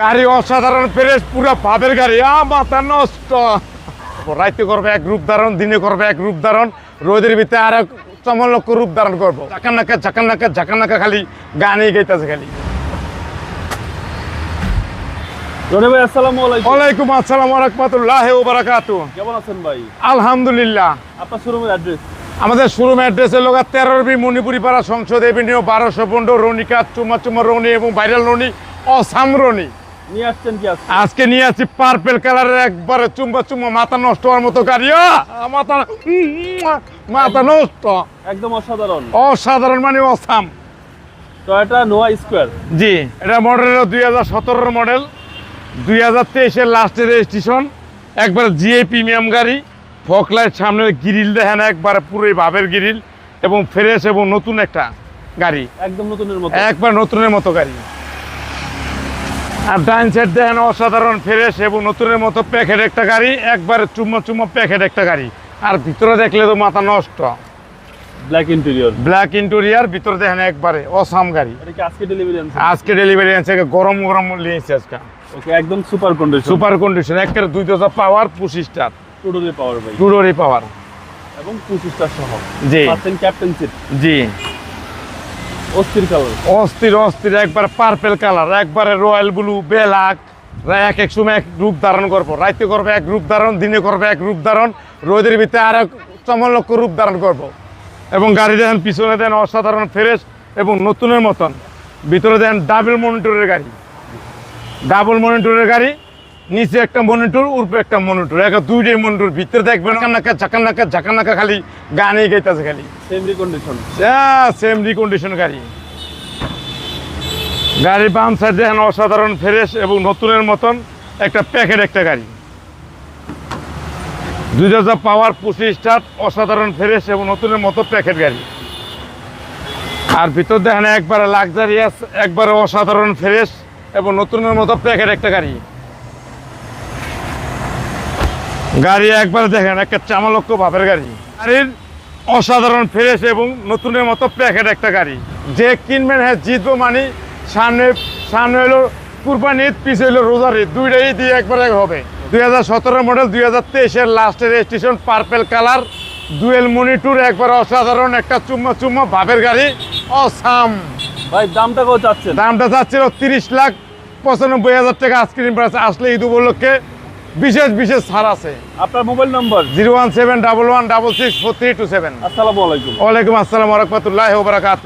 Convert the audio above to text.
গাড়ি অসাধারণ ফ্রেশ, পুরো ভাবের গাড়ি। মাথা নষ্ট। রাইতে করবে এক রূপ ধারণ, দিনে করবে এক রূপ ধারণ, রোদের ভিতরে আর এক চমলক্ষ রূপ ধারণ করবো। ঝাঁকানাকা খালি গানই গাইতেছে খালি। রনি ভাই আসসালামু আলাইকুম। ওয়ালাইকুম আসসালাম ওয়া রাহমাতুল্লাহি ওয়া বারাকাতুহু। কেমন আছেন ভাই? আলহামদুলিল্লাহ। আপনার শোরুমের অ্যাড্রেস? আমাদের শোরুম অ্যাড্রেস হলো 13 মণিপুরি পাড়া, সংসদ এভিনিউ, 1215, রনিকা, চুমা রনি এবং ভাইরাল রনি, অসাম রনি। নিয়ে আসছেন কি আজকে? আজকে নিয়ে আসছি পার্পেল কালারের একবারে চুম্বা মাথা নষ্ট হওয়ার মতো গাড়ি। মাথা নষ্ট, একদম অসাধারণ। অসাধারণ মানে অসাম। টয়োটা নোয়া স্কয়ার। জি, এটা মডেল হলো 2017 মডেল, 2023-এর লাস্টের রেজিস্ট্রেশন। একবারে জিএ প্রিমিয়াম গাড়ি। ফকলাইট সামনের গ্রিল দেখেন একবারে পুরোই ভাবের গ্রিল এবং ফ্রেশ এবং নতুন একটা গাড়ি, একদম নতুনের মতো, একবার নতুনের মতো গাড়ি। আর ডাইন সাইড দেখেন অসাধারণ ফ্রেশ এবং নতুনের মতো প্যাকেট একটা গাড়ি, একবারে চুম্মা প্যাকেট একটা গাড়ি। আর ভিতরে দেখলে তো মাথা নষ্ট। Black interior. ভিতরে দেখেন একবারে অসাম গাড়ি। এটা কি আজকে ডেলিভারি আনছেন? আজকে ডেলিভারি আনছে, গরম নিয়েছে আজকে। ওকে, একদম সুপার কন্ডিশন একেবারে 2 পাওয়ার, 25 স্টার, টুডোরে পাওয়ার ভাই। টুডোরে পাওয়ার এবং 25 স্টার সহ। জি পাচ্ছেন ক্যাপ্টেন সিট। জি, অস্থির কালার, অস্থির একবার পার্পেল কালার, একবারে রয়্যাল ব্লু ব্ল্যাক। এক এক সময় এক রূপ ধারণ করবো, রাইতে করবে এক রূপ ধারণ, দিনে করবে এক রূপ ধারণ, রোদের ভিতরে আর এক চমলক্ষ রূপ ধারণ করবো। এবং গাড়ি দেন পিছনে দেন অসাধারণ ফ্রেশ এবং নতুনের মতন। ভিতরে দেন ডাবল মনিটরের গাড়ি, নিচে একটা মনিটর, উপরে একটা মনিটর, দুইটাই মনিটর। ভিতরে দেখবেন ঝাঁকানাকা খালি গানই গাইতেছে খালি। সেম রিকন্ডিশন গাড়ি। গাড়ির বাম সাইড দেখেন অসাধারণ ফ্রেশ এবং নতুনের মতন একটা প্যাকেট একটা গাড়ি। 2000 পাওয়ার, 25 স্টার, অসাধারণ ফ্রেশ এবং নতুনের মতো প্যাকেট গাড়ি। আর ভিতর দেখেন একবারে লাক্সারিয়াস, একবারে অসাধারণ ফ্রেশ এবং নতুনের মতো প্যাকেট একটা গাড়ি। গাড়ি একবারে দেখেন একটা চামালক্ষ ভাবের গাড়ি। গাড়ির অসাধারণ ফ্রেশ এবং নতুনের মতো প্যাকেট একটা গাড়ি। যে কিনবেন হ্যাঁ জিতবো মানে। সামনে হলো কুরবানি ঈদ, পিছে হলো রোজার ঈদ, দুইটাই দিয়ে একবারে হবে। 2017 মডেল, 2023-এর লাস্টের registration, purple colour, dual monitor, একবার অসাধারণ একটা চুম্মা ভাবের গাড়ি, অসাম। ভাই দামটা কত চাচ্ছেন? দামটা চাচ্ছিল 30,95,000 টাকা। আইসক্রিম প্রাইস আসলে ঈদ উপলক্ষে বিশেষ ছাড় আছে। আপনার মোবাইল নম্বর? 01711664327। আসসালামু আলাইকুম। ওয়ালাইকুম আসসালাম ওয়া রাহমাতুল্লাহি ওয়া বারাকাতুহু।